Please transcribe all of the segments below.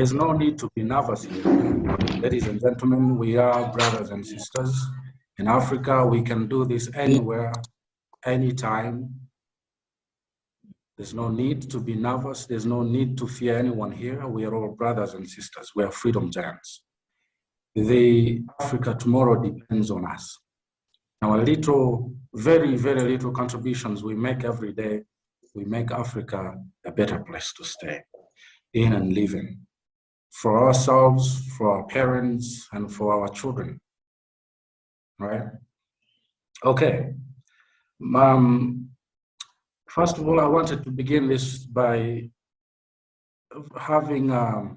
There's no need to be nervous here. Ladies and gentlemen, we are brothers and sisters. In Africa, we can do this anywhere, anytime. There's no need to be nervous. There's no need to fear anyone here. We are all brothers and sisters. We are freedom giants. The Africa tomorrow depends on us. Our little, very, very little contributions we make every day, we make Africa a better place to stay in and live in. For ourselves, for our parents, and for our children, right? Okay. First of all, I wanted to begin this by having a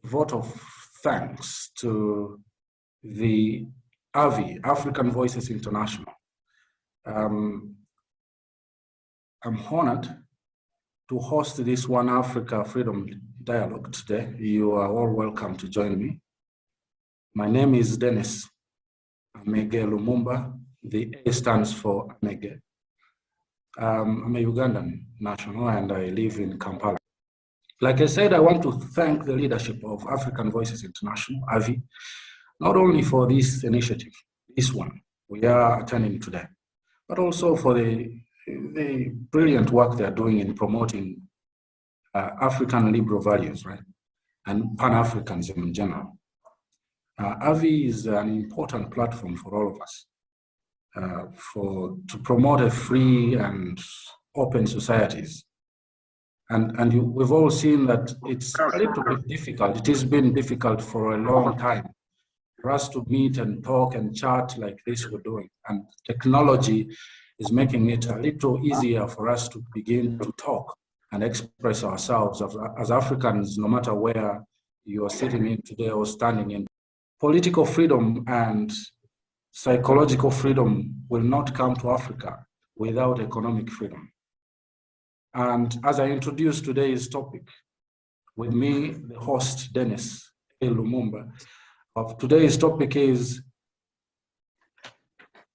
vote of thanks to the AVI, African Voices International. I'm honored to host this One Africa Freedom Dialogue today. You are all welcome to join me. My name is Denis Lumumba. The A stands for Amege. I'm a Ugandan national and I live in Kampala. Like I said, I want to thank the leadership of African Voices International, AVI, not only for this initiative, this one we are attending today, but also for the brilliant work they're doing in promoting African liberal values, right? And Pan-Africanism in general. AVI is an important platform for all of us to promote a free and open societies. And we've all seen that it's a little bit difficult. It has been difficult for a long time for us to meet and talk and chat like this we're doing. And technology is making it a little easier for us to begin to talk and express ourselves as Africans, no matter where you are sitting in today or standing in. Political freedom and psychological freedom will not come to Africa without economic freedom. And as I introduce today's topic, with me, the host, Denis Lumumba, of today's topic is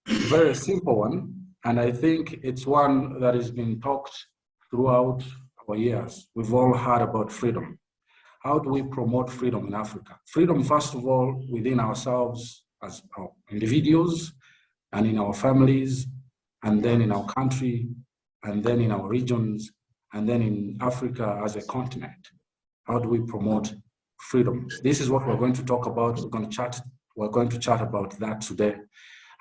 a very simple one, and I think it's one that has been talked throughout our years. We've all heard about freedom. How do we promote freedom in Africa? Freedom, first of all, within ourselves as individuals and in our families, and then in our country, and then in our regions, and then in Africa as a continent. How do we promote freedom? This is what we're going to talk about. We're going to chat about that today.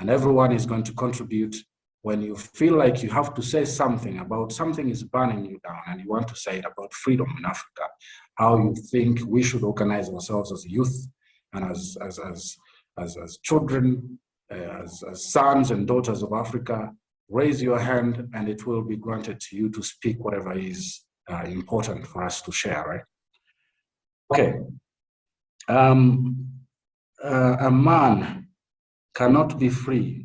And everyone is going to contribute. When you feel like you have to say something about something is burning you down and you want to say it about freedom in Africa, how you think we should organize ourselves as youth and as children, as sons and daughters of Africa, raise your hand and it will be granted to you to speak whatever is important for us to share, right? Okay. A man cannot be free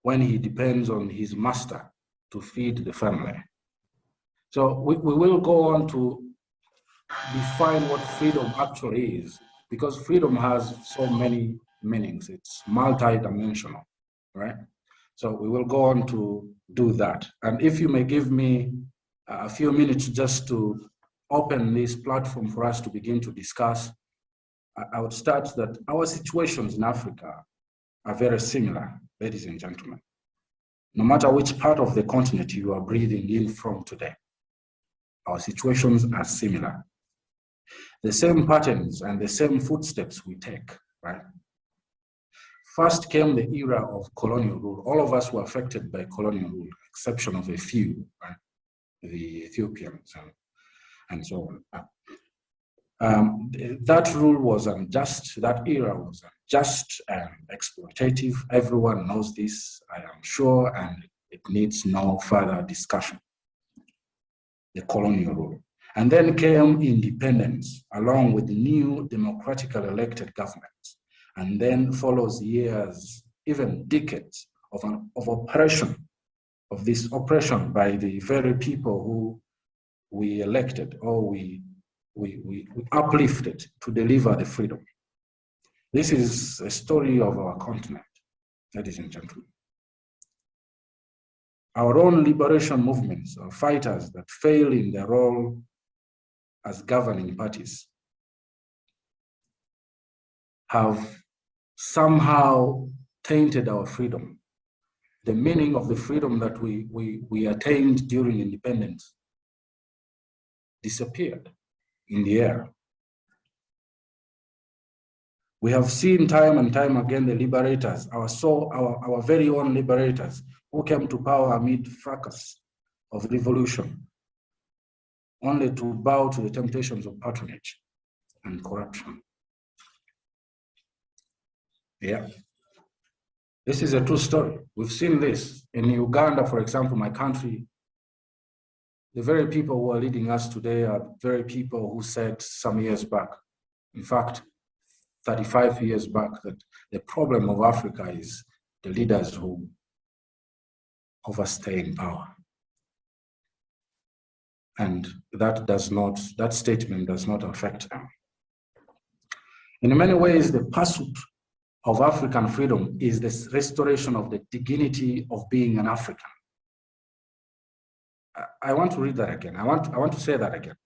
when he depends on his master to feed the family. So we will go on to define what freedom actually is, because freedom has so many meanings. It's multi-dimensional, right? So we will go on to do that. And if you may give me a few minutes just to open this platform for us to begin to discuss, I would start that our situations in Africa are very similar, ladies and gentlemen. No matter which part of the continent you are breathing in from today, our situations are similar. The same patterns and the same footsteps we take, right? First came the era of colonial rule. All of us were affected by colonial rule, exception of a few, right? The Ethiopians and so on. That rule was unjust, that era was unjust and exploitative. Everyone knows this, I am sure, and it needs no further discussion. The colonial rule. And then came independence, along with new democratically elected governments. And then follows years, even decades of oppression, of this oppression by the very people who we elected or we uplifted to deliver the freedom. This is a story of our continent, ladies and gentlemen. Our own liberation movements are fighters that fail in their role as governing parties. have somehow tainted our freedom. The meaning of the freedom that we attained during independence disappeared in the air. We have seen time and time again the liberators, our very own liberators, who came to power amid fracas of revolution, only to bow to the temptations of patronage and corruption. Yeah. This is a true story. We've seen this in Uganda, for example, my country. The very people who are leading us today are very people who said some years back, in fact, 35 years back, that the problem of Africa is the leaders who overstay in power. And that statement does not affect them. In many ways, the pursuit of African freedom is the restoration of the dignity of being an African. I want to read that again. I want to say that again.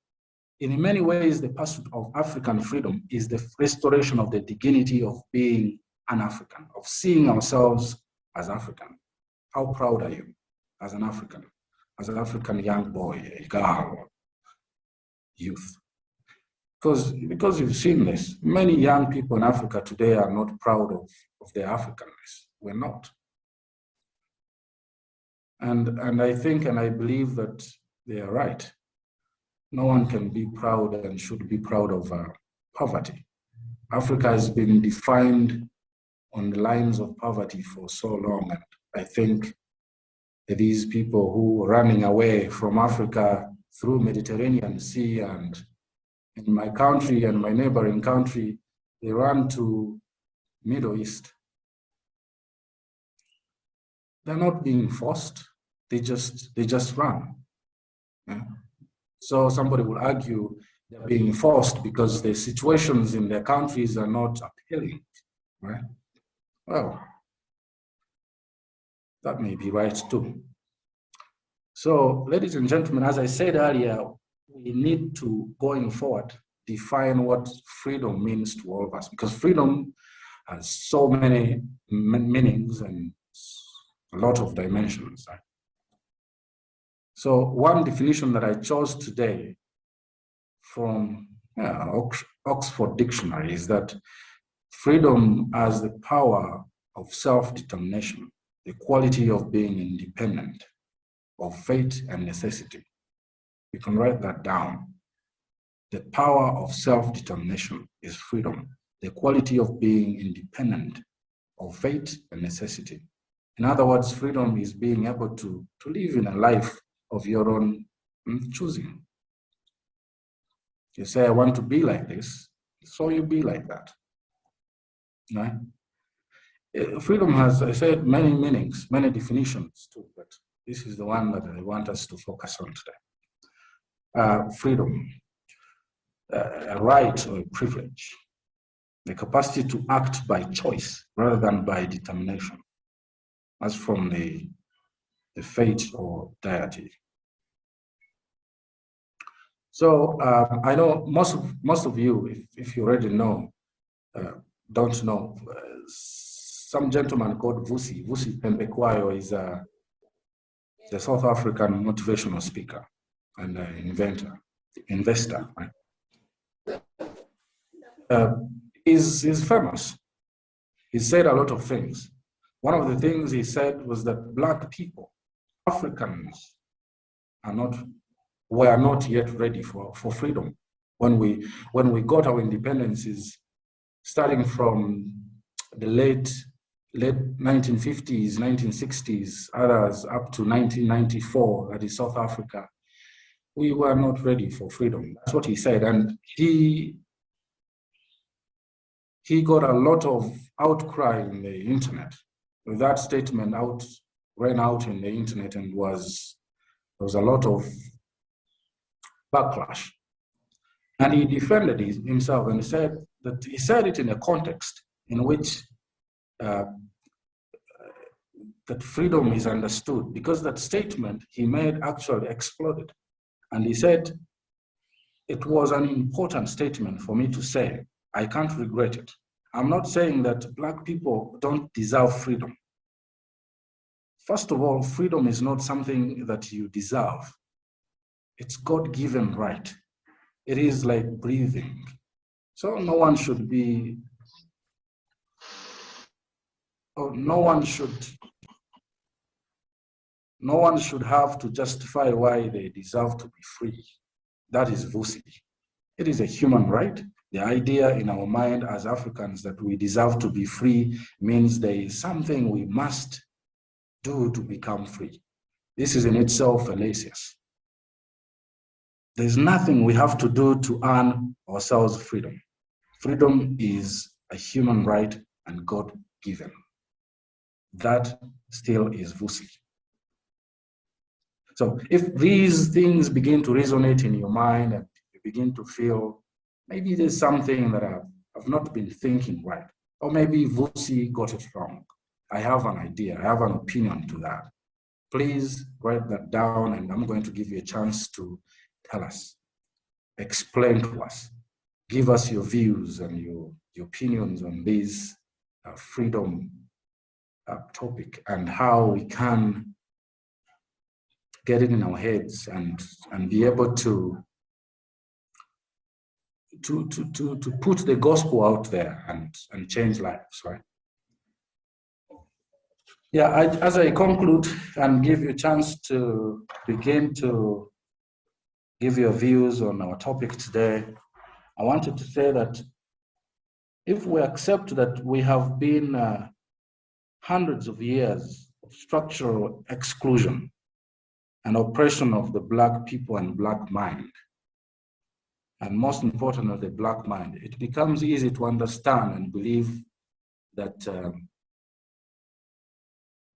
In many ways, the pursuit of African freedom is the restoration of the dignity of being an African, of seeing ourselves as African. How proud are you as an African young boy, a girl, youth? Because you've seen this, many young people in Africa today are not proud of their Africanness. We're not. And I think and I believe that they are right. No one can be proud and should be proud of poverty. Africa has been defined on the lines of poverty for so long, and I think that these people who are running away from Africa through Mediterranean Sea, and in my country and my neighboring country, they run to Middle East. They're not being forced, they just run. Yeah? So somebody will argue they're being forced because the situations in their countries are not appealing, right? Well, that may be right too. So, ladies and gentlemen, as I said earlier, we need to, going forward, define what freedom means to all of us, because freedom has so many meanings and a lot of dimensions, right? So one definition that I chose today from Oxford Dictionary is that freedom as the power of self-determination, the quality of being independent of fate and necessity. You can write that down. The power of self-determination is freedom, the quality of being independent of fate and necessity. In other words, freedom is being able to live in a life of your own choosing. You say, I want to be like this, so you be like that. Right? Freedom has, I said, many meanings, many definitions too, but this is the one that I want us to focus on today. Freedom, a right or a privilege, the capacity to act by choice rather than by determination, as from the fate or deity. So I know most of you, if you already know, don't know, some gentleman called Vusi Pembekwayo is the South African motivational speaker and investor, right? Is famous. He said a lot of things. One of the things he said was that Black people, Africans, were not yet ready for freedom. When we got our independences, starting from the late 1950s, 1960s, others up to 1994, that is South Africa, we were not ready for freedom. That's what he said. And he got a lot of outcry in the internet. That statement ran out in the internet, and there was a lot of backlash. And he defended himself, and he said it in a context in which that freedom is understood, because that statement he made actually exploded. And he said, it was an important statement for me to say. I can't regret it. I'm not saying that Black people don't deserve freedom. First of all, freedom is not something that you deserve. It's God-given right. It is like breathing. So no one should be, or no one should have to justify why they deserve to be free. That is Vusi. It is a human right. The idea in our mind as Africans that we deserve to be free means there is something we must do to become free. This is in itself fallacious. There's nothing we have to do to earn ourselves freedom. Freedom is a human right and God-given. That still is Vusi. So if these things begin to resonate in your mind and you begin to feel maybe there's something that I've not been thinking right, or maybe Vusi got it wrong, I have an idea, I have an opinion to that. Please write that down and I'm going to give you a chance to tell us, explain to us, give us your views and your opinions on this freedom topic and how we can get it in our heads and be able to put the gospel out there and change lives, right? Yeah, as I conclude and give you a chance to begin to give your views on our topic today, I wanted to say that if we accept that we have been hundreds of years of structural exclusion and oppression of the Black people and Black mind, and most importantly, the Black mind, it becomes easy to understand and believe that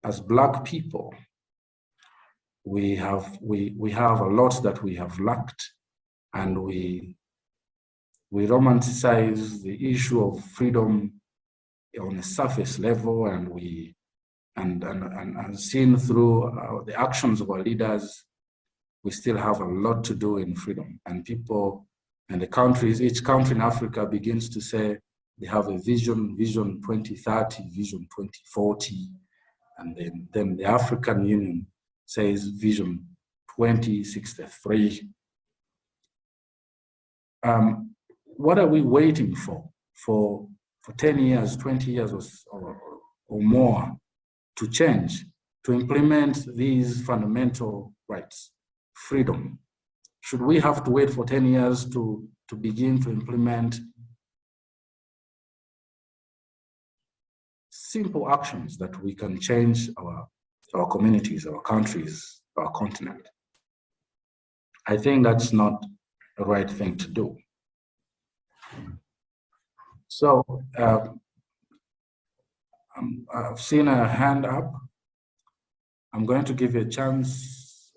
as Black people, we have a lot that we have lacked, and we romanticize the issue of freedom on a surface level, and and seen through the actions of our leaders, we still have a lot to do in freedom. And people and the countries, each country in Africa begins to say they have a vision 2030, vision 2040, and then the African Union says vision 2063. What are we waiting for 10 years, 20 years or more to change, to implement these fundamental rights, freedom? Should we have to wait for 10 years to begin to implement simple actions that we can change our communities, our countries, our continent? I think that's not the right thing to do. So I've seen a hand up. I'm going to give you a chance,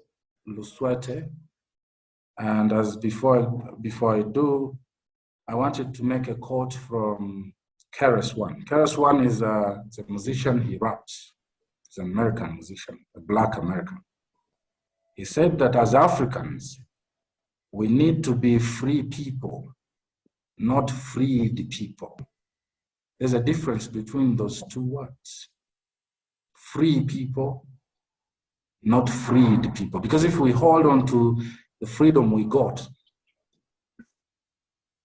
Luswete. And as before I do, I wanted to make a quote from KRS-One. KRS-One is a musician, he raps. He's an American musician, a Black American. He said that as Africans, we need to be free people, not freed people. There's a difference between those two words. Free people, not freed people. Because if we hold on to the freedom we got,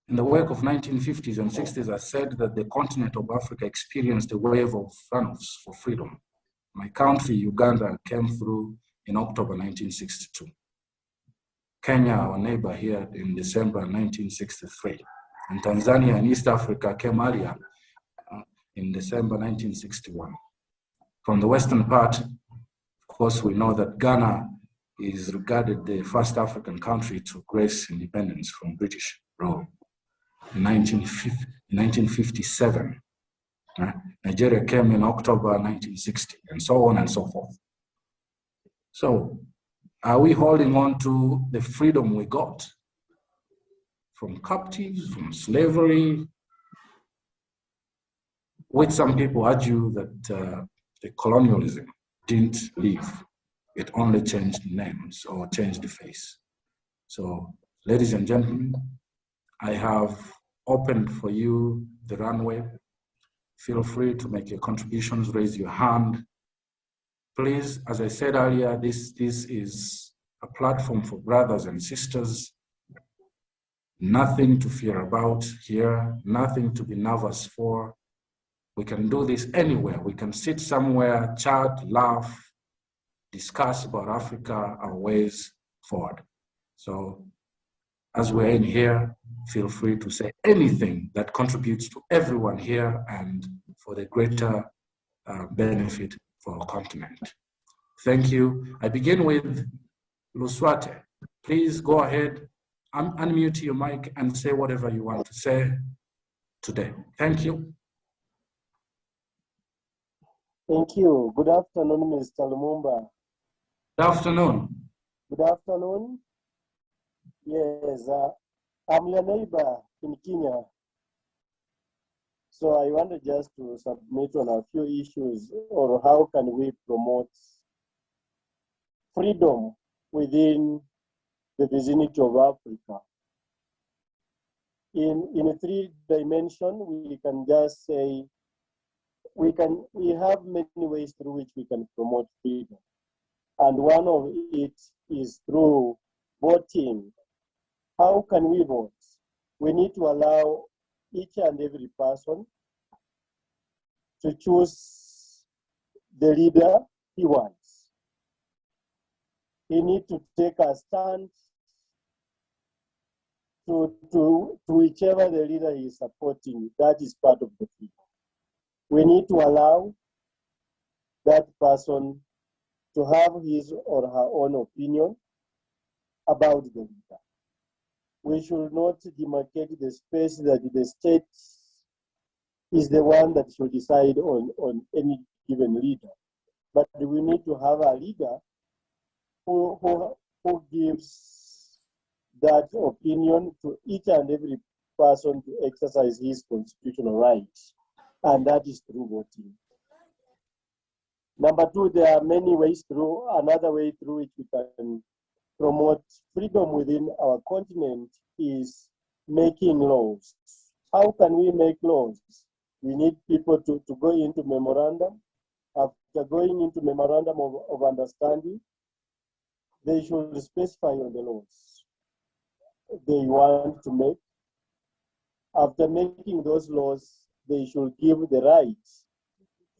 in the work of 1950s and 60s, I said that the continent of Africa experienced a wave of runoffs for freedom. My country, Uganda, came through in October 1962. Kenya, our neighbor, here in December 1963. And Tanzania and East Africa came earlier in December 1961. From the western part, of course, we know that Ghana is regarded the first African country to grace independence from British rule in 1957. Nigeria came in October 1960, and so on and so forth. So, are we holding on to the freedom we got from captives, from slavery, which some people argue that the colonialism didn't leave. It only changed names or changed the face. So, ladies and gentlemen, I have opened for you the runway feel free to make your contributions, raise your hand. Please, as I said earlier, this is a platform for brothers and sisters. Nothing to fear about here, nothing to be nervous for. We can do this anywhere. We can sit somewhere, chat, laugh, discuss about Africa, our ways forward. So as we're in here, feel free to say anything that contributes to everyone here and for the greater benefit for our continent. Thank you. I begin with Luswate. Please go ahead, unmute your mic and say whatever you want to say today. Thank you. Thank you. Good afternoon, Mr. Lumumba. Good afternoon. Good afternoon. Yes, I'm your neighbor in Kenya. So I wanted just to submit on a few issues, or how can we promote freedom within the vicinity of Africa. In a 3 dimension, we can just say, we have many ways through which we can promote freedom. And one of it is through voting. How can we vote? We need to allow each and every person to choose the leader he wants. He needs to take a stand to whichever the leader is supporting. That is part of the freedom. We need to allow that person to have his or her own opinion about the leader. We should not demarcate the space that the state is the one that should decide on any given leader. But we need to have a leader who gives that opinion to each and every person to exercise his constitutional rights, and that is through voting. Number 2, there are many ways through, another way through which we can promote freedom within our continent is making laws. How can we make laws? We need people to go into memorandum. After going into memorandum of understanding, they should specify on the laws they want to make. After making those laws, they should give the rights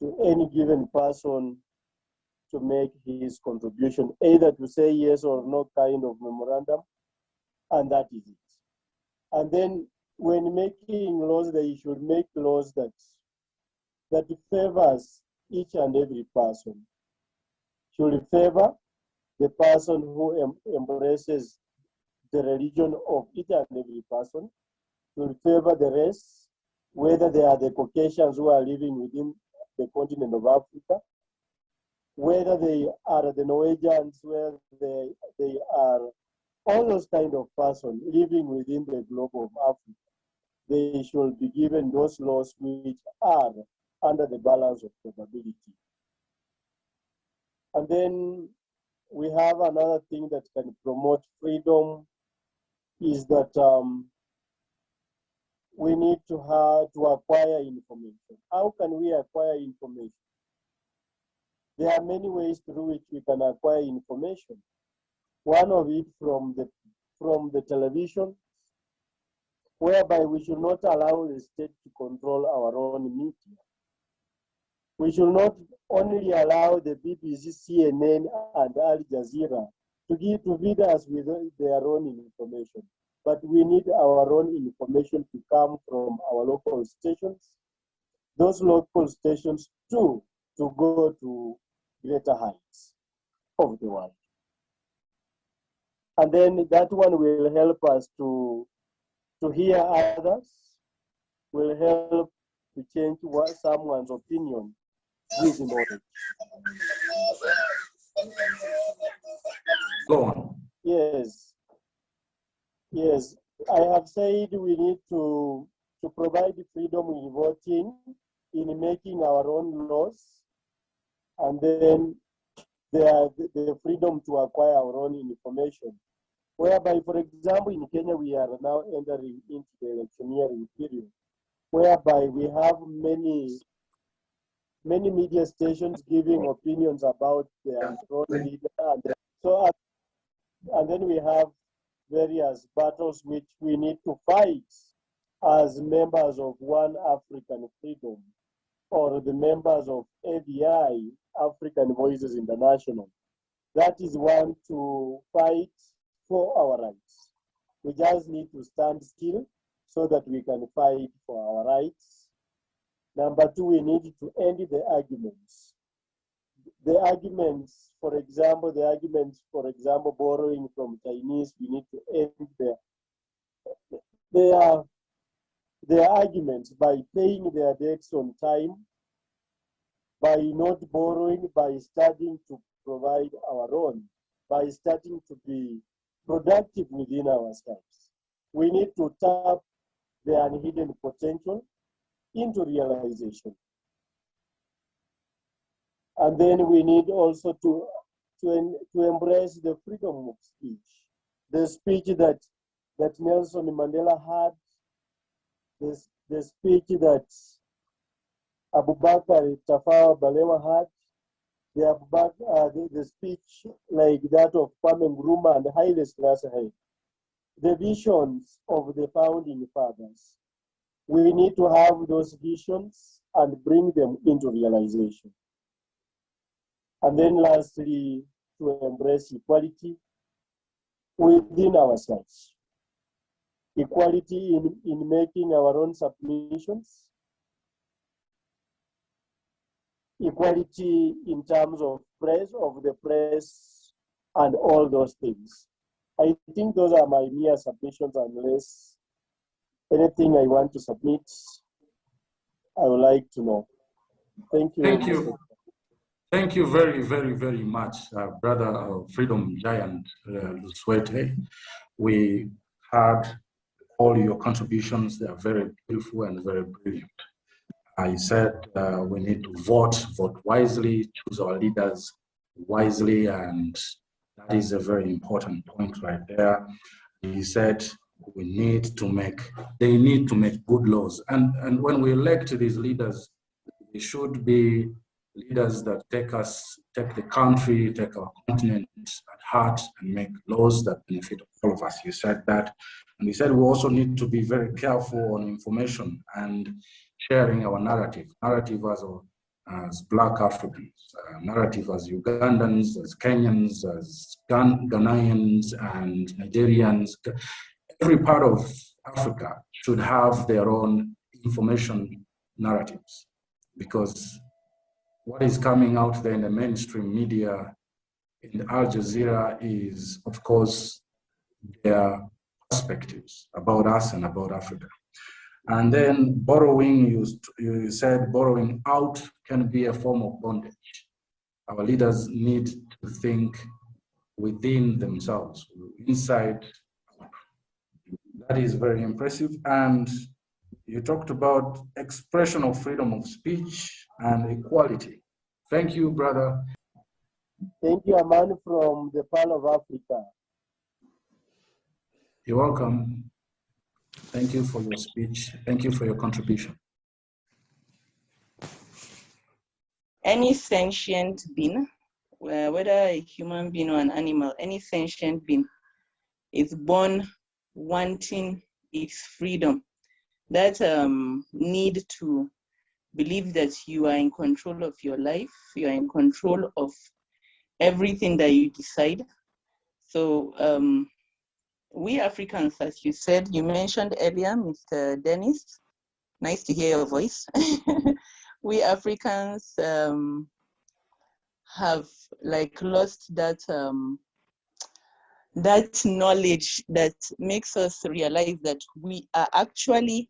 to any given person to make his contribution, either to say yes or no kind of memorandum, and that is it. And then when making laws, they should make laws that favors each and every person. Should favor the person who embraces the religion of each and every person, should favor the race, whether they are the Caucasians who are living within the continent of Africa, whether they are the Norwegians, where they are all those kind of persons living within the globe of Africa. They should be given those laws which are under the balance of probability. And then we have another thing that can promote freedom is that we need to acquire information. How can we acquire information? There are many ways through which we can acquire information. One of it from the television, whereby we should not allow the state to control our own media. We should not only allow the BBC, CNN, and Al Jazeera to feed us with their own information, but we need our own information to come from our local stations. Those local stations too, to go to greater heights of the world. And then that one will help us to hear others, will help to change someone's opinion with knowledge. Go on. Yes. Yes. I have said we need to provide freedom in voting, in making our own laws, and then the freedom to acquire our own information. Whereby, for example, in Kenya, we are now entering into the electioneering period, whereby we have many many media stations giving opinions about their own leader. And then we have various battles which we need to fight as members of One African Freedom, or the members of AVI, African Voices International. That is one, to fight for our rights. We just need to stand still so that we can fight for our rights. Number two, we need to end the arguments. The arguments, for example, borrowing from Chinese, we need to end their arguments by paying their debts on time, by not borrowing, by starting to provide our own, by starting to be productive within ourselves. We need to tap their hidden potential into realization. And then we need also to embrace the freedom of speech. The speech that Nelson Mandela had, the speech that Abubakar Tafawa Balewa had, the speech like that of Kwame Nkrumah and Haile Selassie, the visions of the founding fathers. We need to have those visions and bring them into realization. And then lastly, to embrace equality within ourselves. Equality in making our own submissions. Equality in terms of the press, and all those things. I think those are my mere submissions, unless anything I want to submit, I would like to know. Thank you. Thank you. Thank you very, very, very much, Brother Freedom Giant Luswete. We heard all your contributions. They are very beautiful and very brilliant. I said we need to vote wisely, choose our leaders wisely, and that is a very important point right there. He said they need to make good laws. And when we elect these leaders, they should be leaders that take the country, take our continent at heart, and make laws that benefit all of us. You said that. And he said we also need to be very careful on information and sharing our narrative as Black Africans, narrative as Ugandans, as Kenyans, as Ghanaians and Nigerians. Every part of Africa should have their own information narratives, because what is coming out there in the mainstream media, in Al Jazeera, is, of course, their perspectives about us and about Africa. And then borrowing, you said borrowing out can be a form of bondage. Our leaders need to think within themselves, inside. That is very impressive. And you talked about expression of freedom of speech and equality. Thank you, brother. Thank you, Aman, from the Pearl of Africa. You're welcome. Thank you for your speech. Thank you for your contribution. Any sentient being, whether a human being or an animal, any sentient being is born wanting its freedom. That need to believe that you are in control of your life, you are in control of everything that you decide. So we Africans, as you said, you mentioned earlier, Mr. Dennis, nice to hear your voice. We Africans have like lost that that knowledge that makes us realize that we are actually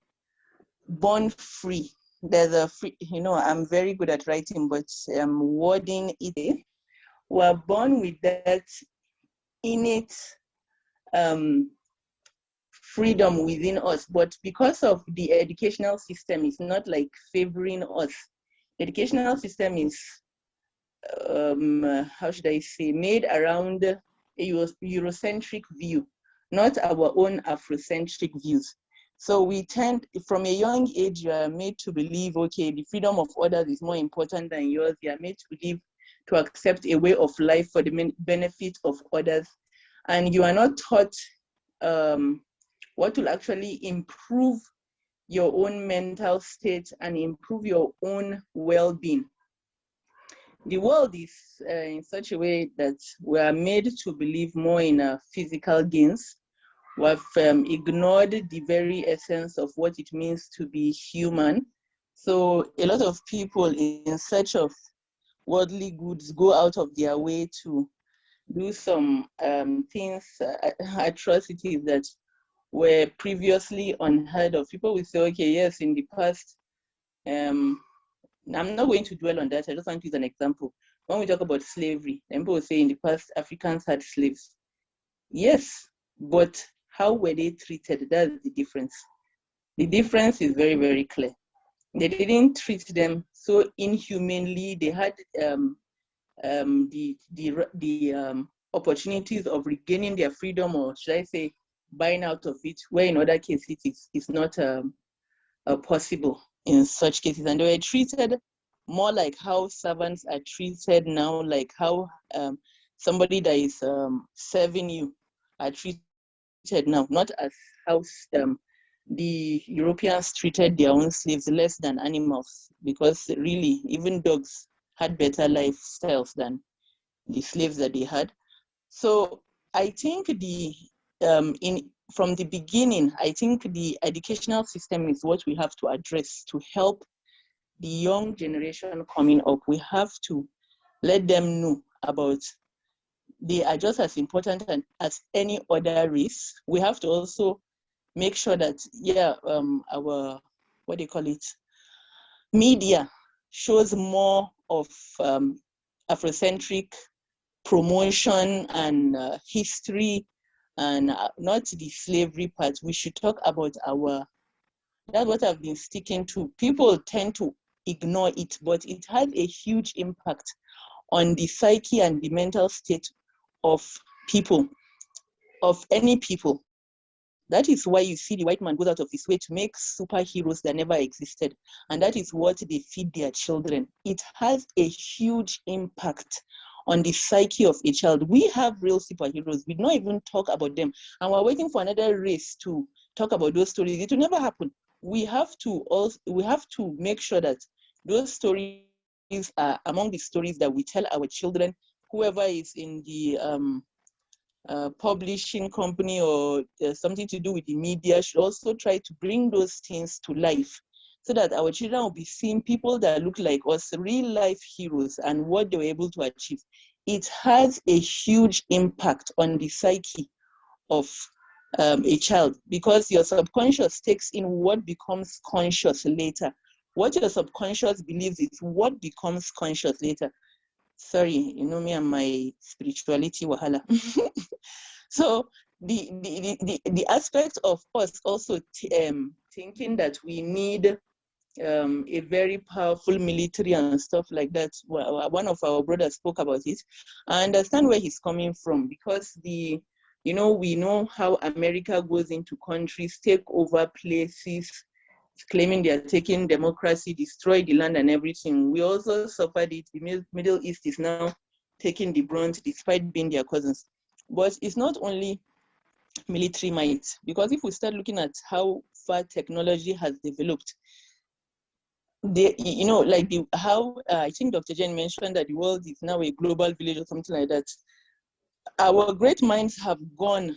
born free. There's a free, I'm very good at writing, but wording it. We're born with that innate freedom within us, but because of the educational system, it's not like favoring us. The educational system is, how should I say, made around a Eurocentric view, not our own Afrocentric views. So we tend, from a young age, you are made to believe, okay, the freedom of others is more important than yours. You are made to believe, to accept a way of life for the benefit of others. And you are not taught what will actually improve your own mental state and improve your own well-being. The world is in such a way that we are made to believe more in physical gains. We have ignored the very essence of what it means to be human. So a lot of people in search of worldly goods go out of their way to do some things, atrocities that were previously unheard of. People will say, okay, yes, in the past, I'm not going to dwell on that. I just want to use an example. When we talk about slavery, people will say in the past, Africans had slaves. Yes, but how were they treated? That's the difference. The difference is very, very clear. They didn't treat them so inhumanely. They had the opportunities of regaining their freedom, or should I say, buying out of it, where in other cases it's not possible in such cases. And they were treated more like how servants are treated now, like how somebody that is serving you are treated now, not as how the Europeans treated their own slaves less than animals, because really even dogs had better lifestyles than the slaves that they had. So I think from the beginning, I think the educational system is what we have to address to help the young generation coming up. We have to let them know about they are just as important as any other race. We have to also make sure that, our, what do you call it, media shows more of Afrocentric promotion and history, and not the slavery part. We should talk about that's what I've been sticking to. People tend to ignore it, but it has a huge impact on the psyche and the mental state of people, of any people. That is why you see the white man goes out of his way to make superheroes that never existed. And that is what they feed their children. It has a huge impact on the psyche of a child. We have real superheroes. We don't even talk about them. And we're waiting for another race to talk about those stories. It will never happen. We have to make sure that those stories are among the stories that we tell our children. Whoever is in the publishing company or something to do with the media should also try to bring those things to life, so that our children will be seeing people that look like us, real life heroes, and what they were able to achieve. It has a huge impact on the psyche of a child, because your subconscious takes in what becomes conscious later. What your subconscious believes is what becomes conscious later. Sorry, you know me and my spirituality wahala. So the aspect of us also thinking that we need a very powerful military and stuff like that. One of our brothers spoke about it. I understand where he's coming from, because we know how America goes into countries, take over places, claiming they are taking democracy, destroy the land and everything. We also suffered it. The Middle East is now taking the brunt despite being their cousins. But it's not only military might, because if we start looking at how far technology has developed, I think Dr. Jen mentioned that the world is now a global village or something like that. Our great minds have gone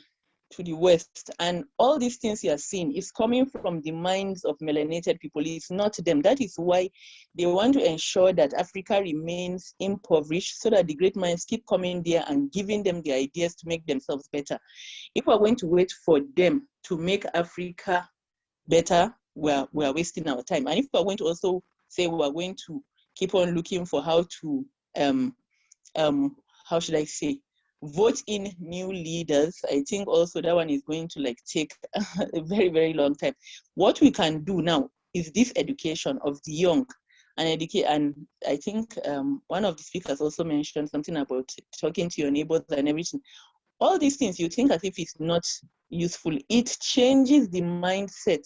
to the West, and all these things you are seeing is coming from the minds of melanated people. It's not them. That is why they want to ensure that Africa remains impoverished, so that the great minds keep coming there and giving them the ideas to make themselves better. If we're going to wait for them to make Africa better, we're wasting our time. And if we're going to also say we're going to keep on looking for how to how should I say, vote in new leaders, I think also that one is going to take a very, very long time. What we can do now is this education of the young, and educate. And I think one of the speakers also mentioned something about talking to your neighbors and everything. All these things you think as if it's not useful. It changes the mindset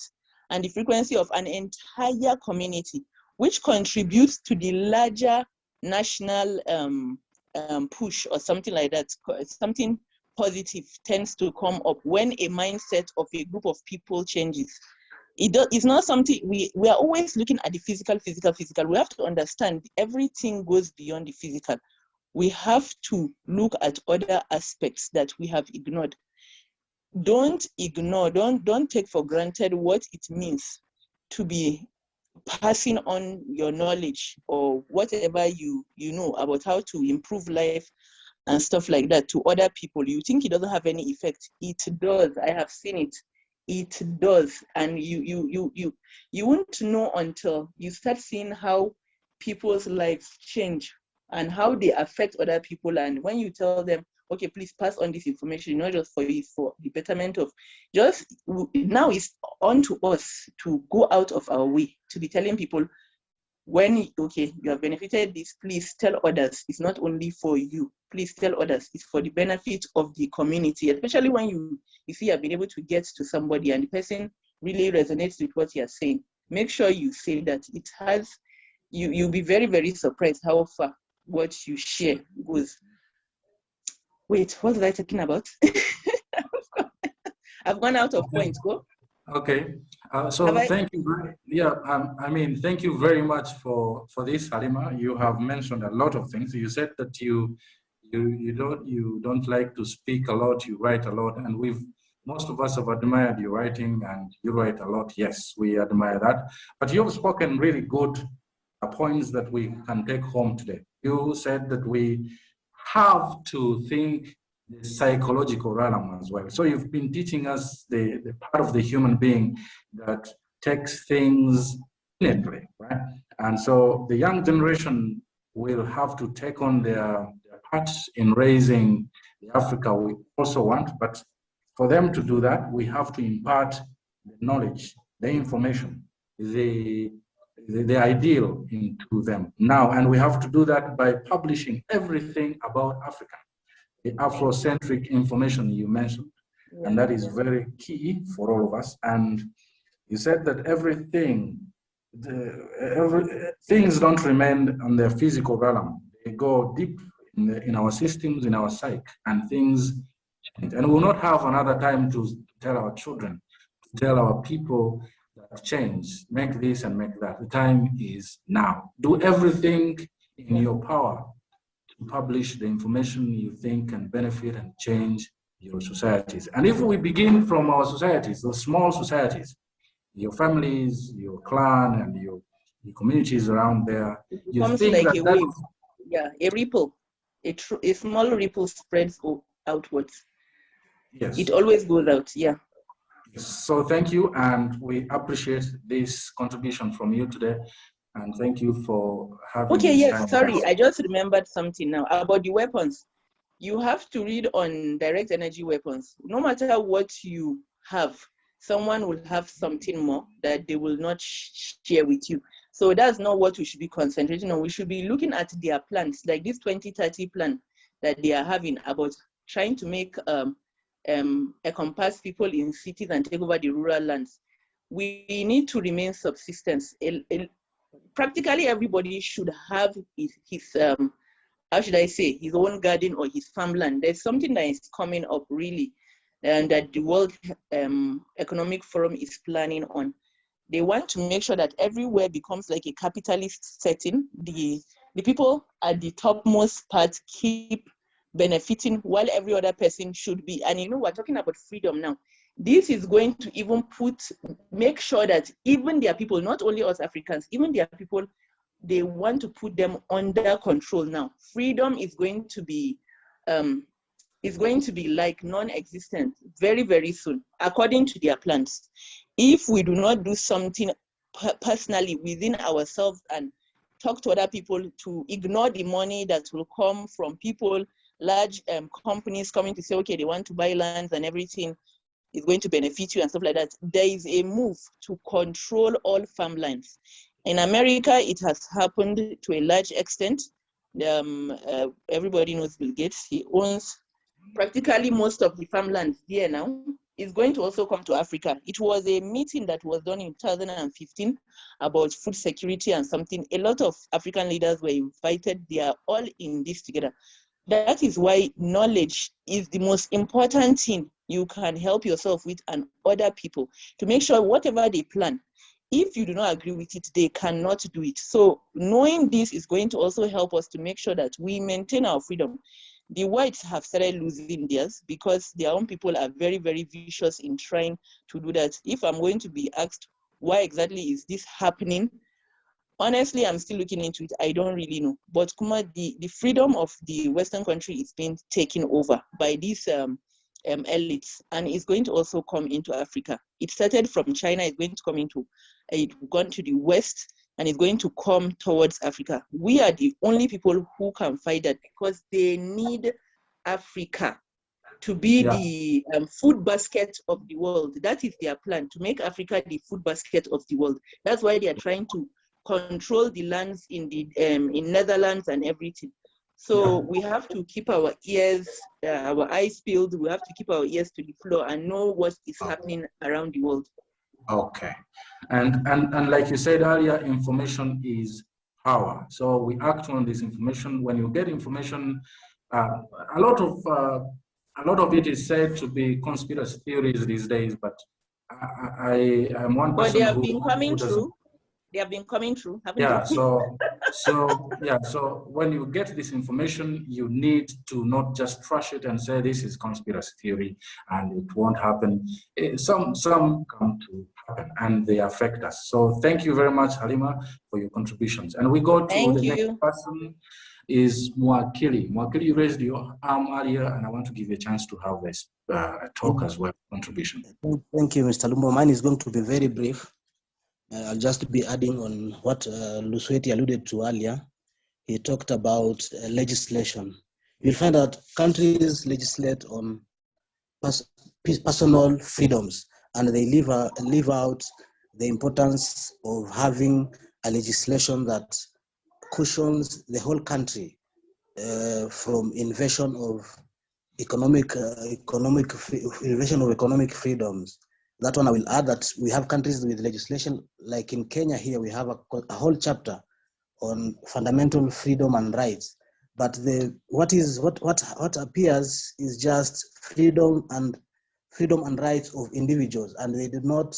and the frequency of an entire community, which contributes to the larger national push or something like that. Something positive tends to come up when a mindset of a group of people changes. It's not something, we are always looking at the physical. We have to understand everything goes beyond the physical. We have to look at other aspects that we have ignored. Don't ignore, don't take for granted what it means to be passing on your knowledge or whatever you know about how to improve life and stuff like that to other people. You think it doesn't have any effect. It does. I have seen it. It does. And you won't know until you start seeing how people's lives change and how they affect other people. And when you tell them, okay, please pass on this information, not just for you, it's for the betterment of, just now it's on to us to go out of our way to be telling people, when, okay, you have benefited this, please tell others. It's not only for you. Please tell others. It's for the benefit of the community, especially when you see you've been able to get to somebody and the person really resonates with what you're saying. Make sure you say that. It has, you'll be very, very surprised how far what you share goes. Wait, what was I talking about? I've gone out of point. Go. Okay. Thank you. Yeah, I mean, thank you very much for this, Halima. You have mentioned a lot of things. You said that you don't like to speak a lot. You write a lot, and most of us have admired your writing, and you write a lot. Yes, we admire that. But you've spoken really good points that we can take home today. You said that we have to think the psychological realm as well. So you've been teaching us the part of the human being that takes things innately, right? And so the young generation will have to take on their parts in raising the Africa we also want, but for them to do that, we have to impart the knowledge, the information, the ideal into them now. And we have to do that by publishing everything about Africa. The Afrocentric information you mentioned, and that is very key for all of us. And you said that things don't remain on their physical realm; they go deep in our systems, in our psyche, and things change. And we'll not have another time to tell our children, to tell our people that change, make this and make that. The time is now. Do everything in your power publish the information you think can benefit and change your societies. And if we begin from our societies, those small societies, your families, your clan, and your communities around there, you think like that a wave. Yeah, a ripple. A small ripple spreads outwards. Yes. It always goes out, yeah. So thank you, and we appreciate this contribution from you today. And thank you for having this time. Sorry, I just remembered something now about the weapons. You have to read on direct energy weapons. No matter what you have, someone will have something more that they will not share with you. So that's not what we should be concentrating on. We should be looking at their plans, like this 2030 plan that they are having about trying to make encompass people in cities and take over the rural lands. We need to remain subsistence. Practically everybody should have his how should I say, his own garden or his farmland. There's something that is coming up really, and that the World Economic Forum is planning on. They want to make sure that everywhere becomes like a capitalist setting. The people at the topmost part keep benefiting while every other person should be. And we're talking about freedom now. This is going to even make sure that even their people, not only us Africans, even their people, they want to put them under control now. Freedom is going to be like non-existent very, very soon, according to their plans. If we do not do something personally within ourselves and talk to other people to ignore the money that will come from people, large companies coming to say, okay, they want to buy lands and everything is going to benefit you and stuff like that. There is a move to control all farmlands. In America, it has happened to a large extent. Everybody knows Bill Gates. He owns practically most of the farmlands there now. is going to also come to Africa. It was a meeting that was done in 2015 about food security and something. A lot of African leaders were invited. They are all in this together. That is why knowledge is the most important thing you can help yourself with and other people, to make sure whatever they plan, if you do not agree with it, they cannot do it. So knowing this is going to also help us to make sure that we maintain our freedom. The whites have started losing theirs because their own people are very, very vicious in trying to do that. If I'm going to be asked, why exactly is this happening? Honestly, I'm still looking into it. I don't really know. But Kuma, the freedom of the Western country is being taken over by these elites, and it's going to also come into Africa. It started from China, it's going to come into, it's gone to the West, and it's going to come towards Africa. We are the only people who can fight that because they need Africa to be the food basket of the world. That is their plan, to make Africa the food basket of the world. That's why they are trying to control the lands in the in Netherlands and everything. So we have to keep our ears, our eyes peeled. We have to keep our ears to the floor and know what is happening around the world. Okay, and like you said earlier, information is power. So we act on this information. When you get information, a lot of it is said to be conspiracy theories these days. But I am one person. But they have been coming through. They have been coming through, haven't they? So when you get this information, you need to not just trash it and say this is conspiracy theory and it won't happen. Some come to happen and they affect us. So thank you very much, Halima, for your contributions. And we go to the next person is Mwakili. Mwakili, you raised your arm earlier, and I want to give you a chance to have this talk as well, contribution. Thank you, Mr. Lumumba. Mine is going to be very brief. I'll just be adding on what Lusweti alluded to earlier. He talked about legislation. You'll find that countries legislate on personal freedoms, and they leave out the importance of having a legislation that cushions the whole country from invasion of economic freedoms. That one I will add that we have countries with legislation, like in Kenya here, we have a whole chapter on fundamental freedom and rights. But what appears is just freedom and rights of individuals, and they did not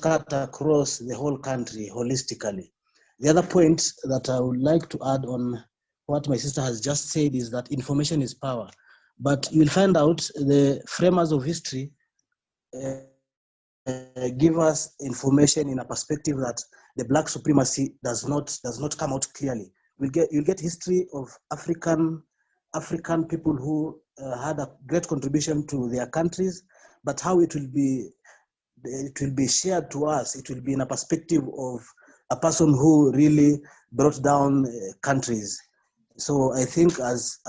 cut across the whole country holistically. The other point that I would like to add on what my sister has just said is that information is power. But you'll find out the framers of history give us information in a perspective that the black supremacy does not come out clearly. You'll get history of African people who had a great contribution to their countries, but how it will be shared to us, it will be in a perspective of a person who really brought down countries. So I think as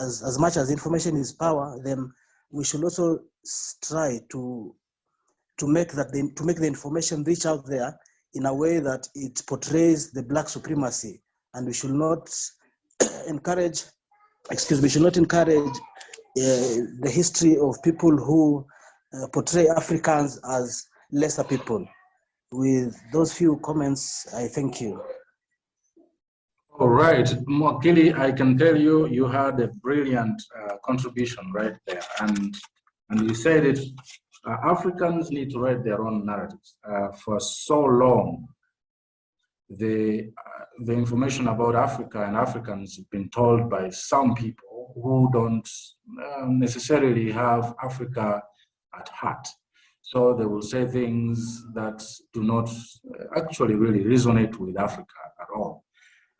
much as information is power, then we should also try to make the information reach out there in a way that it portrays the black supremacy, and we should not encourage the history of people who portray Africans as lesser people. With those few comments, I thank you. All right, Mwakili, I can tell you, you had a brilliant contribution right there, and you said it. Africans need to write their own narratives. For so long, the information about Africa and Africans has been told by some people who don't necessarily have Africa at heart. So they will say things that do not actually really resonate with Africa at all.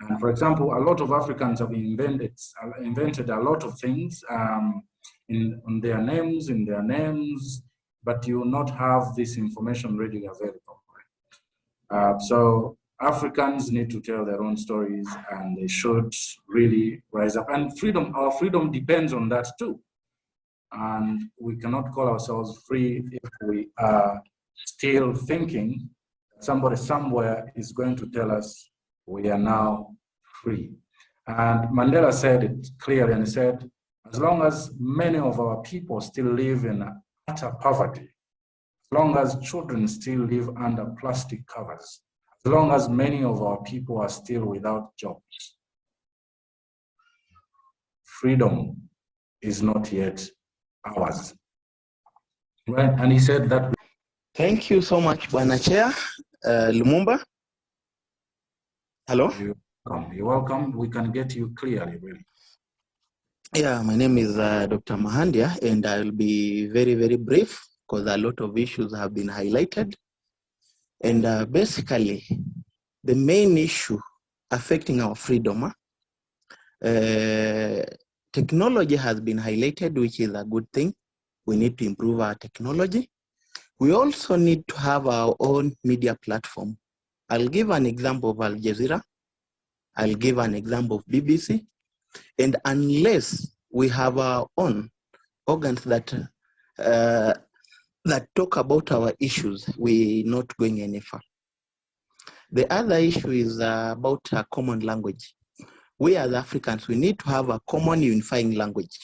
And for example, a lot of Africans have invented a lot of things in their names, but you will not have this information readily available. So Africans need to tell their own stories, and they should really rise up. And our freedom depends on that too. And we cannot call ourselves free if we are still thinking somebody somewhere is going to tell us we are now free. And Mandela said it clearly, and he said, as long as many of our people still live in utter poverty, long as children still live under plastic covers, as long as many of our people are still without jobs, freedom is not yet ours. Right? And he said that. Thank you so much, Bwana Chair. Lumumba. Hello? You're welcome. We can get you clearly, really. Yeah, my name is Dr. Mahandia, and I'll be very, very brief because a lot of issues have been highlighted. And basically, the main issue affecting our freedom, technology has been highlighted, which is a good thing. We need to improve our technology. We also need to have our own media platform. I'll give an example of Al Jazeera. I'll give an example of BBC. And unless we have our own organs that talk about our issues, we're not going any far. The other issue is about a common language. We as Africans, we need to have a common unifying language.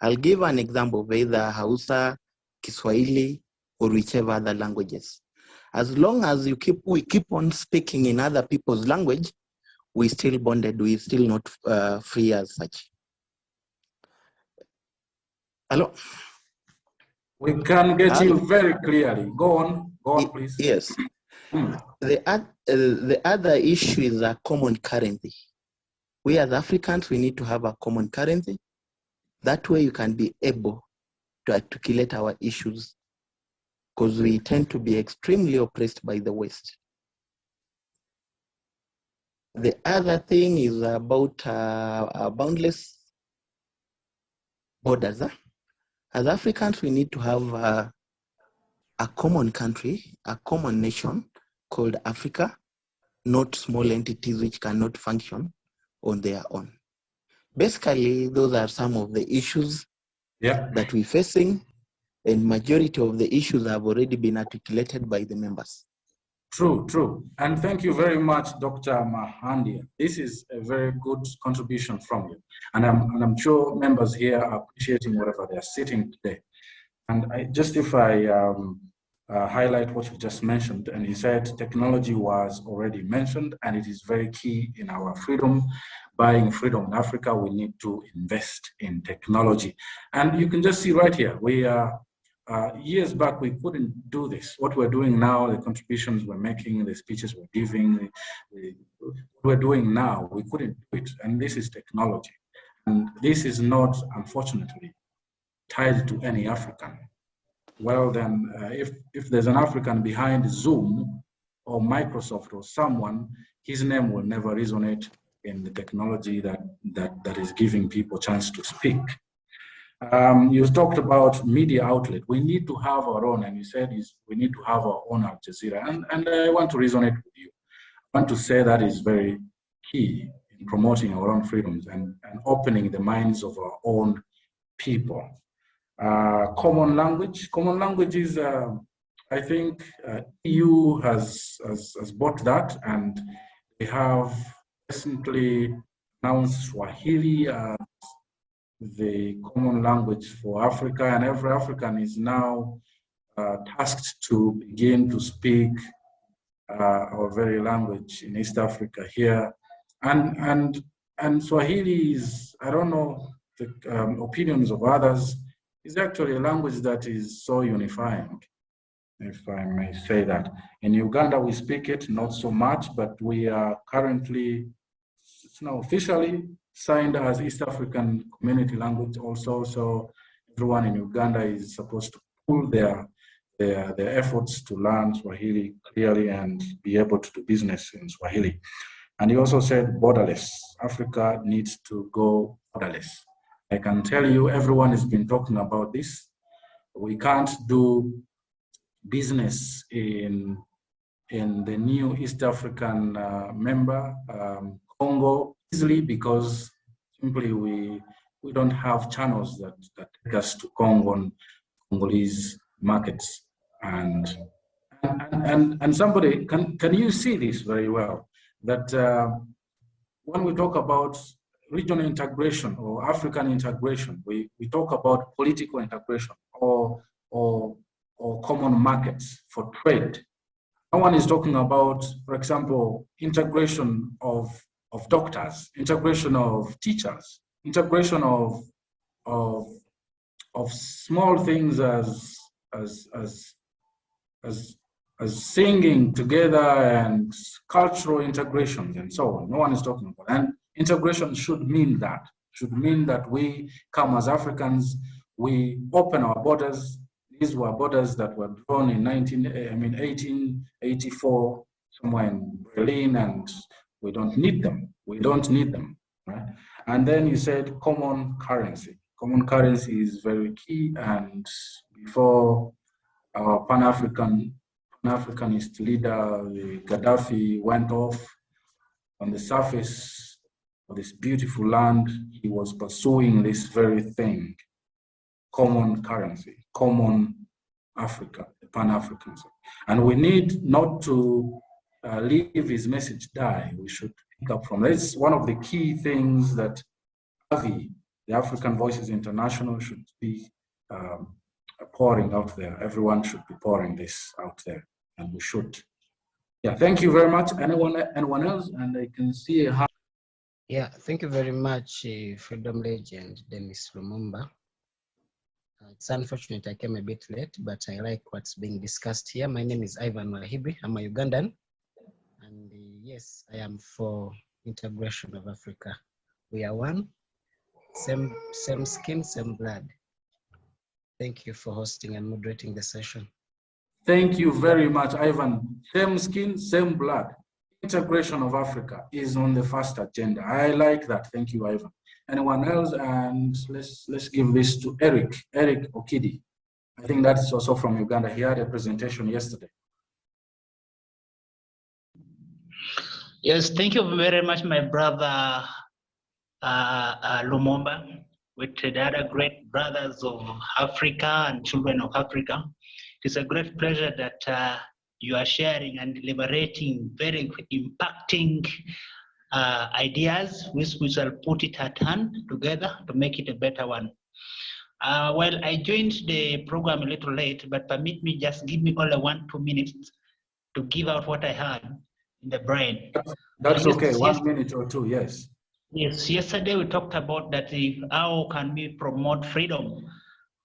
I'll give an example of either Hausa, Kiswahili, or whichever other languages. As long as we keep on speaking in other people's language, we still bonded, we still not free as such. Hello? We can get you very clearly. Go on, please. Yes. The other issue is a common currency. We as Africans, we need to have a common currency. That way you can be able to articulate our issues, because we tend to be extremely oppressed by the West. The other thing is about boundless borders. As Africans, we need to have a common country, a common nation called Africa, not small entities which cannot function on their own. Basically, those are some of the issues that we're facing, and majority of the issues have already been articulated by the members. True. And thank you very much, Dr. Mahandia. This is a very good contribution from you. And I'm sure members here are appreciating wherever they're sitting today. And if I highlight what you just mentioned, and you said technology was already mentioned, and it is very key in our freedom. Buying freedom in Africa, we need to invest in technology. And you can just see right here, we are years back, we couldn't do this. What we're doing now, the contributions we're making, the speeches we're giving, what we're doing now, we couldn't do it. And this is technology. And this is not, unfortunately, tied to any African. Well, then, if there's an African behind Zoom or Microsoft or someone, his name will never resonate in the technology that is giving people a chance to speak. You talked about media outlet. We need to have our own, and you said we need to have our own Al Jazeera. And I want to resonate with you. I want to say that is very key in promoting our own freedoms and opening the minds of our own people. Common language. Common language is, I think, EU has bought that, and they have recently announced Swahili as the common language for Africa, and every African is now tasked to begin to speak our very language in East Africa here. And Swahili is, I don't know the opinions of others, is actually a language that is so unifying, if I may say that. In Uganda, we speak it, not so much, but we are currently, officially signed as East African Community Language also. So everyone in Uganda is supposed to pool their efforts to learn Swahili clearly and be able to do business in Swahili. And he also said borderless. Africa needs to go borderless. I can tell you, everyone has been talking about this. We can't do business in the new East African member, Congo, easily, because simply we don't have channels that take us to Congolese markets. And somebody, can you see this very well? That when we talk about regional integration or African integration, we talk about political integration or or common markets for trade. No one is talking about, for example, integration of doctors, integration of teachers, integration of small things as singing together and cultural integrations and so on. No one is talking about. And integration should mean that we come as Africans, we open our borders. These were borders that were drawn in 1884, somewhere in Berlin, and we don't need them. We don't need them, right? And then you said common currency. Common currency is very key, and before our Pan-Africanist leader, Gaddafi, went off on the surface of this beautiful land, he was pursuing this very thing, common currency, common Africa, the Pan-Africans. And we need not to leave his message die. We should pick up from this. One of the key things that AVI, the African Voices International, should be pouring out there. Everyone should be pouring this out there, and we should. Yeah, thank you very much. Anyone else? And I can see how. Yeah, thank you very much, Freedom Legend Denis Lumumba. It's unfortunate I came a bit late, but I like what's being discussed here. My name is Ivan Wahibi. I'm a Ugandan. And yes, I am for integration of Africa. We are one, same skin, same blood. Thank you for hosting and moderating the session. Thank you very much, Ivan. Same skin, same blood. Integration of Africa is on the first agenda. I like that. Thank you, Ivan. Anyone else? And let's give this to Eric Okidi. I think that's also from Uganda. He had a presentation yesterday. Yes, thank you very much, my brother Lumumba, with the other great brothers of Africa and children of Africa. It's a great pleasure that you are sharing and deliberating very impacting ideas, which we shall put it at hand together to make it a better one. Well, I joined the program a little late, but permit me, just give me only 1-2 minutes to give out what I had in the brain. That's okay, 1 minute or two, yes. Yes, yesterday we talked about that how can we promote freedom.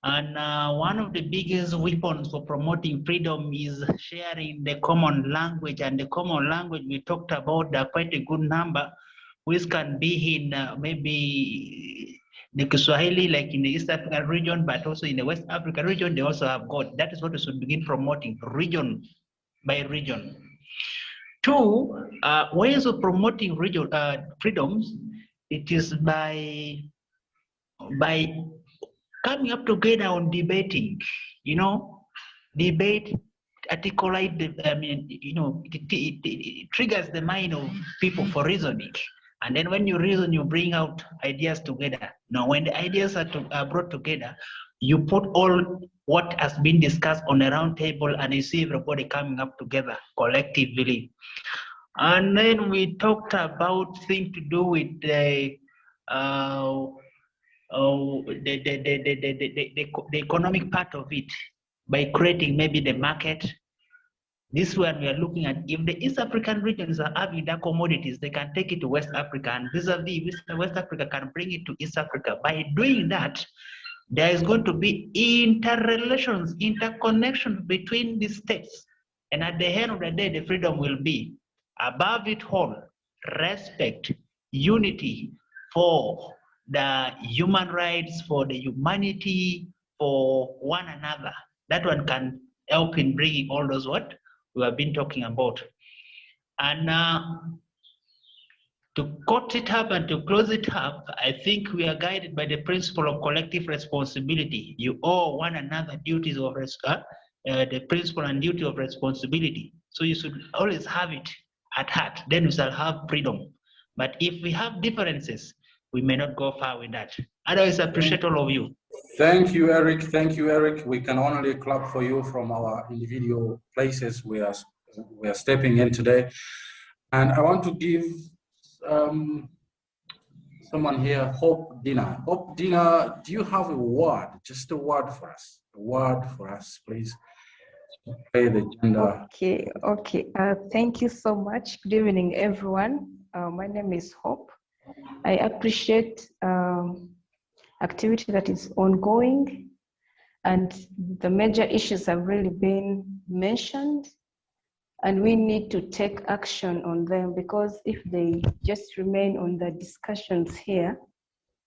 And one of the biggest weapons for promoting freedom is sharing the common language. And the common language we talked about, quite a good number, which can be in maybe the Kiswahili, like in the East African region, but also in the West African region, they also have got. That is what we should begin promoting, region by region. 2, ways of promoting region freedoms, it is by coming up together on debating, debate, articulate, it triggers the mind of people for reasoning. And then when you reason, you bring out ideas together. Now, when the ideas are brought together, you put all what has been discussed on a round table and you see everybody coming up together collectively. And then we talked about things to do with the economic part of it by creating maybe the market. This one we are looking at, if the East African regions are having their commodities, they can take it to West Africa, and vis-a-vis West Africa can bring it to East Africa. By doing that, there is going to be interrelations, interconnection between the states. And at the end of the day, the freedom will be above it all, respect, unity for the human rights, for the humanity, for one another. That one can help in bringing all those what we have been talking about. And to cut it up and to close it up, I think we are guided by the principle of collective responsibility. You owe one another duties of the principle and duty of responsibility. So you should always have it at heart. Then we shall have freedom. But if we have differences, we may not go far with that. Otherwise, I appreciate all of you. Thank you, Eric. Thank you, Eric. We can only clap for you from our individual places we are stepping in today. And I want to give someone here, Hope Dina. Hope Dina, do you have a word, just a word for us? A word for us, please. play the gender. Okay. Thank you so much. Good evening, everyone. My name is Hope. I appreciate activity that is ongoing, and the major issues have really been mentioned, and we need to take action on them, because if they just remain on the discussions here,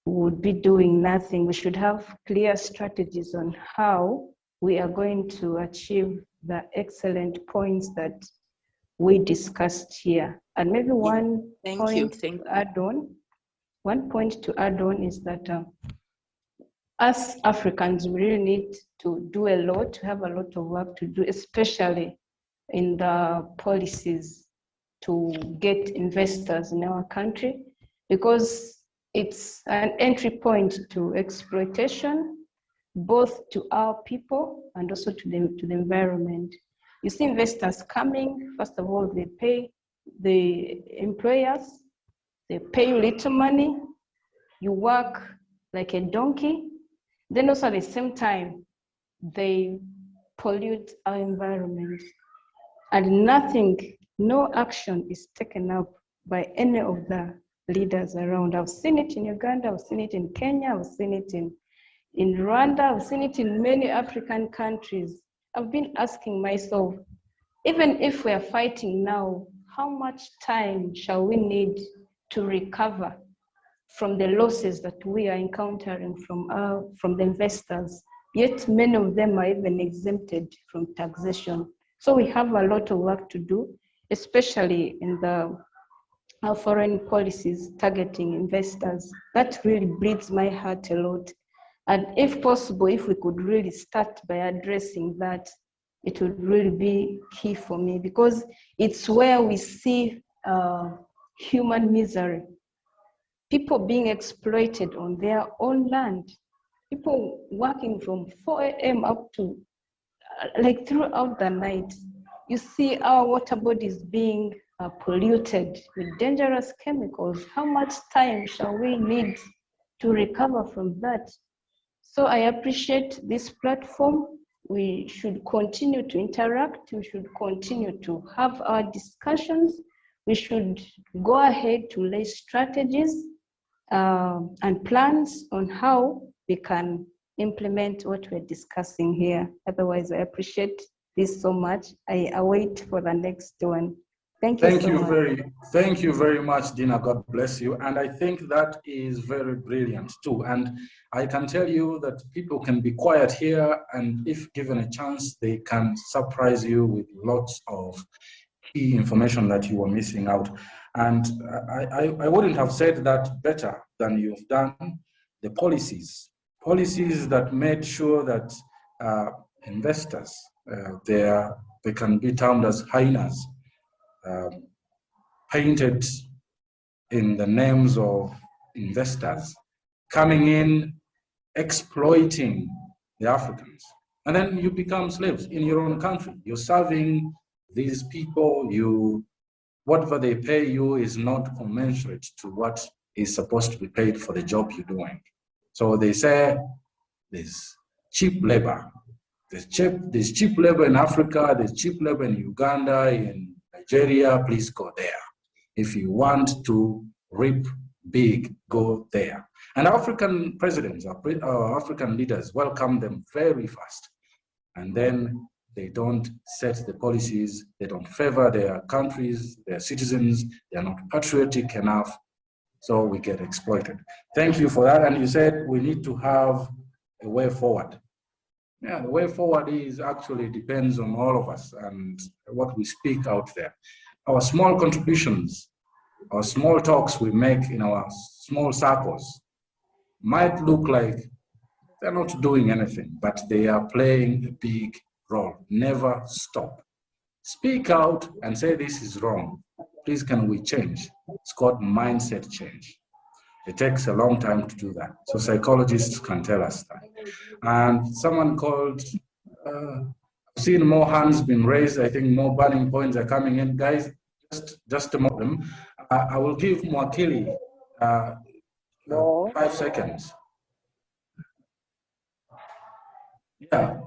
we would be doing nothing. We should have clear strategies on how we are going to achieve the excellent points that we discussed here. And maybe one point to add on is that us Africans, we really need to do a lot, to have a lot of work to do, especially in the policies to get investors in our country, because it's an entry point to exploitation, both to our people and also to the environment. You see investors coming, first of all, they pay the employers, they pay you little money, you work like a donkey, then also at the same time, they pollute our environment. And no action is taken up by any of the leaders around. I've seen it in Uganda, I've seen it in Kenya, I've seen it in Rwanda, I've seen it in many African countries. I've been asking myself, even if we are fighting now, how much time shall we need to recover from the losses that we are encountering from the investors? Yet many of them are even exempted from taxation. So we have a lot of work to do, especially in our foreign policies targeting investors. That really breaks my heart a lot. And if possible, if we could really start by addressing that, it would really be key for me, because it's where we see human misery. People being exploited on their own land. People working from 4 a.m. up to like throughout the night. You see our water bodies being polluted with dangerous chemicals. How much time shall we need to recover from that? So I appreciate this platform. We should continue to interact. We should continue to have our discussions. We should go ahead to lay strategies and plans on how we can implement what we're discussing here. Otherwise, I appreciate this so much. I await for the next one. Thank you so much. Thank you very much, Dina. God bless you. And I think that is very brilliant too. And I can tell you that people can be quiet here, and if given a chance, they can surprise you with lots of key information that you were missing out. And I wouldn't have said that better than you've done. The policies that made sure that investors, they can be termed as hyenas, painted in the names of investors, coming in, exploiting the Africans. And then you become slaves in your own country. You're serving these people, whatever they pay you is not commensurate to what is supposed to be paid for the job you're doing. So they say there's cheap labor. There's cheap labor in Africa, there's cheap labor in Uganda, in Nigeria, please go there. If you want to reap big, go there. And African presidents, African leaders welcome them very fast. And then they don't set the policies, they don't favor their countries, their citizens, they're not patriotic enough, so we get exploited. Thank you for that. And you said we need to have a way forward. Yeah, the way forward actually depends on all of us and what we speak out there. Our small contributions, our small talks we make in our small circles might look like they're not doing anything, but they are playing a big role. Never stop. Speak out and say this is wrong. Please, can we change? It's called mindset change. It takes a long time to do that. So psychologists can tell us that. And someone called, I've seen more hands being raised. I think more burning points are coming in. Guys, just to mock them, I will give Mwakili 5 seconds. Yeah,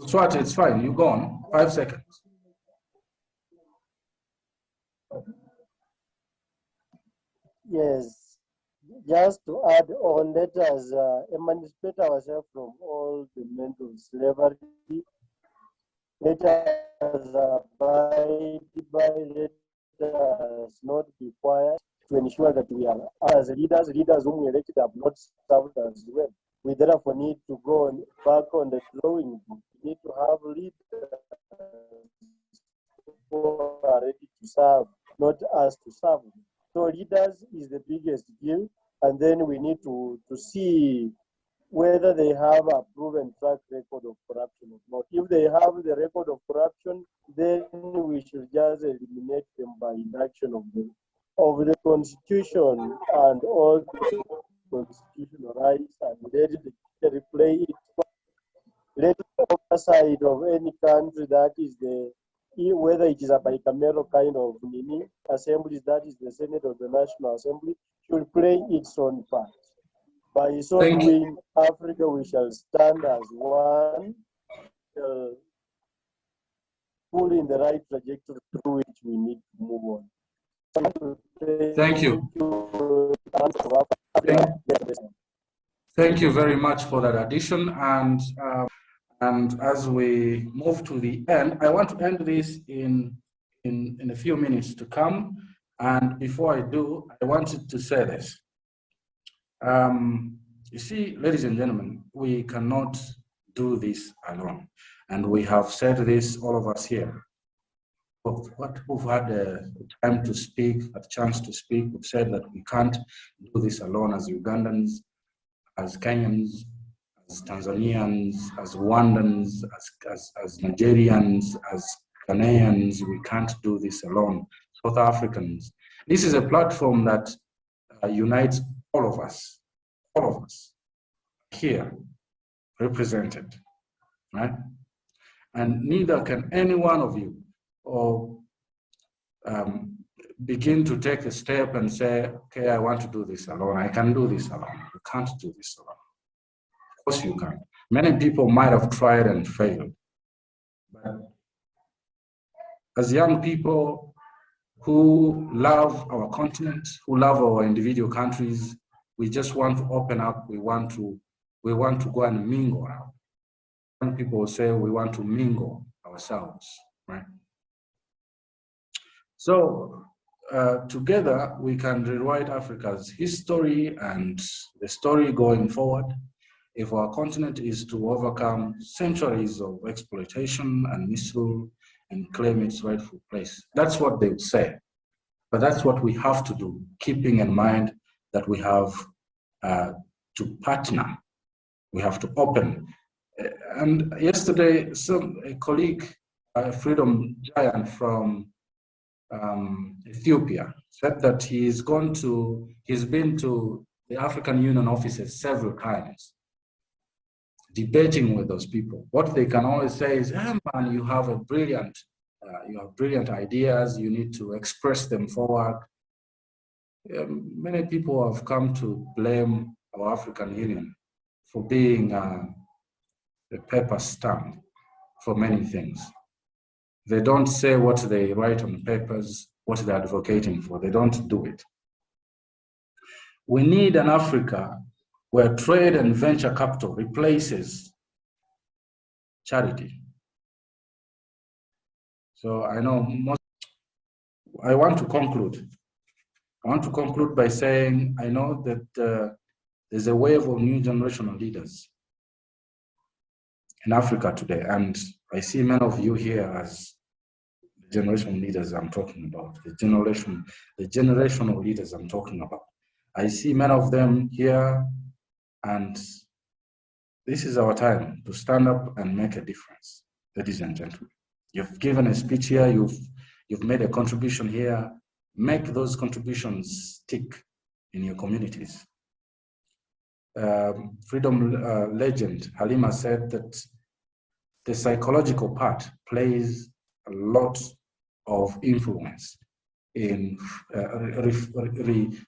Swati, it's fine. You go on. 5 seconds. Yes, just to add on, let us emancipate ourselves from all the mental slavery. Let us abide by, let us not be quiet, to ensure that we are, as leaders whom we elected have not served us well. We therefore need to go back on the drawing board. We need to have leaders who are ready to serve, not us to serve. So leaders is the biggest deal, and then we need to see whether they have a proven track record of corruption or not. If they have the record of corruption, then we should just eliminate them by inaction of the constitution and all the constitutional rights, and let the replay it. Let the oversight of any country that is whether it is a bicameral kind of assemblies, that is the Senate or the National Assembly, should play its own part. By so doing, Africa, we shall stand as one, pull in the right trajectory through which we need to move on. Thank you. Thank you very much for that addition. And as we move to the end, I want to end this in a few minutes to come. And before I do, I wanted to say this. You see, ladies and gentlemen, we cannot do this alone. And we have said this, all of us here. Who've had the time to speak, a chance to speak, we've said that we can't do this alone as Ugandans, as Kenyans, as Tanzanians, as Rwandans, as Nigerians, as Ghanaians. We can't do this alone. South Africans. This is a platform that unites all of us here represented, right? And neither can any one of you or begin to take a step and say, okay, I want to do this alone. I can do this alone. You can't do this alone. Of course you can. Many people might have tried and failed. But as young people who love our continent, who love our individual countries, we just want to open up. We want to go and mingle out. Some people say we want to mingle ourselves, right? So together we can rewrite Africa's history and the story going forward. If our continent is to overcome centuries of exploitation and misrule and claim its rightful place. That's what they would say. But that's what we have to do, keeping in mind that we have to partner. We have to open. And yesterday, a colleague, a freedom giant from Ethiopia, said that he's been to the African Union offices several times, debating with those people. What they can always say is, hey, man, you have brilliant ideas, you need to express them forward. Many people have come to blame our African Union for being a paper stamp for many things. They don't say what they write on papers, what they're advocating for. They don't do it. We need an Africa where trade and venture capital replaces charity. So I know I want to conclude. I want to conclude by saying I know that there's a wave of new generational leaders in Africa today, and I see many of you here as the generational leaders I'm talking about, the generational leaders I'm talking about. I see many of them here, and this is our time to stand up and make a difference, ladies and gentlemen. You've given a speech here, you've made a contribution here. Make those contributions stick in your communities. Freedom legend Halima said that the psychological part plays a lot of influence in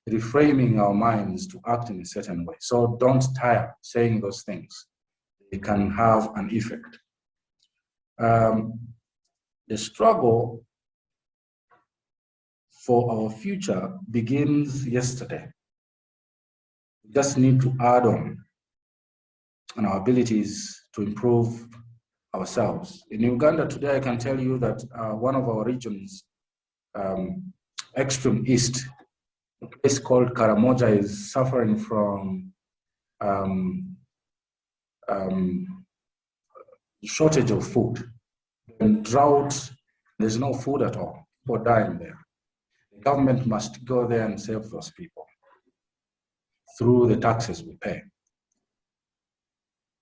reframing our minds to act in a certain way. So don't tire saying those things. It can have an effect. The struggle for our future begins yesterday. We just need to add on our abilities to improve ourselves. In Uganda today, I can tell you that one of our regions, extreme east, a place called Karamoja, is suffering from shortage of food. In drought, there's no food at all. People dying there. The government must go there and save those people through the taxes we pay.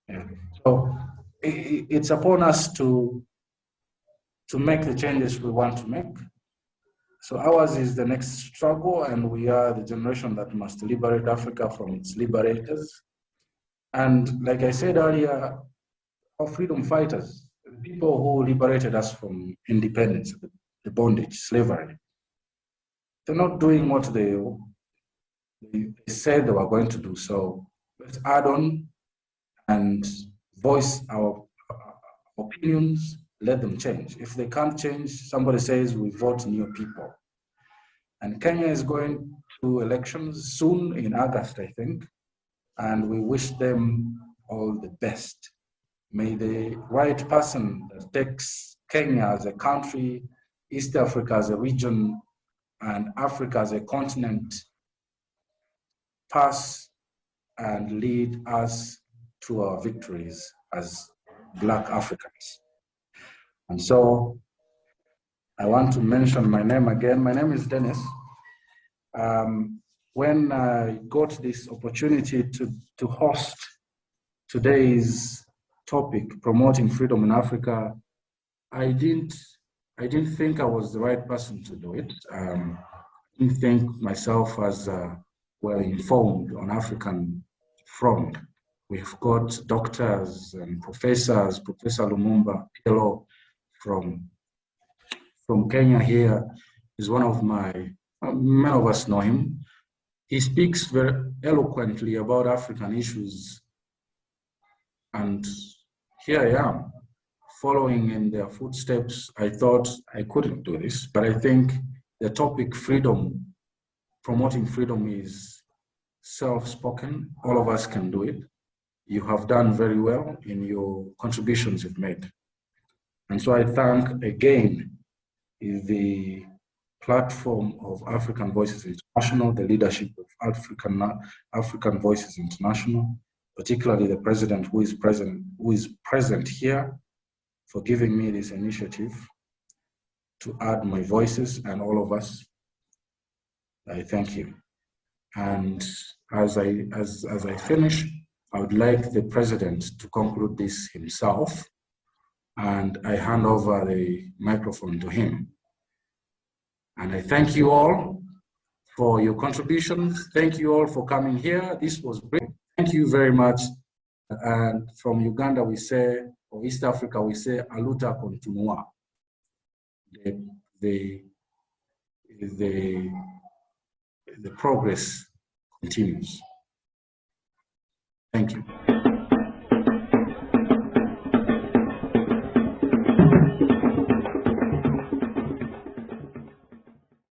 Yeah. So it's upon us to make the changes we want to make. So ours is the next struggle, and we are the generation that must liberate Africa from its liberators. And like I said earlier, our freedom fighters, the people who liberated us from independence, the bondage, slavery, they're not doing what they said they were going to do. So let's add on and voice our opinions, let them change. If they can't change, somebody says we vote new people. And Kenya is going to elections soon in August, I think, and we wish them all the best. May the right person that takes Kenya as a country, East Africa as a region, and Africa as a continent pass and lead us to our victories as Black Africans. And so I want to mention my name again. My name is Dennis. When I got this opportunity to host today's topic, promoting freedom in Africa, I didn't think I was the right person to do it. I didn't think myself as well informed on African front. We've got doctors and professors, Professor Lumumba, PLO from Kenya here is one of my, many of us know him. He speaks very eloquently about African issues. And here I am, following in their footsteps. I thought I couldn't do this, but I think the topic freedom, promoting freedom, is self-spoken. All of us can do it. You have done very well in your contributions you've made. And so I thank again the platform of African Voices International, the leadership of African Voices International, particularly the president who is present here, for giving me this initiative to add my voices, and all of us. I thank you. And as I finish, I would like the president to conclude this himself, and I hand over the microphone to him. And I thank you all for your contributions. Thank you all for coming here. This was great. Thank you very much. And from Uganda, we say, or East Africa, we say, Aluta continua. The progress continues. Thank you.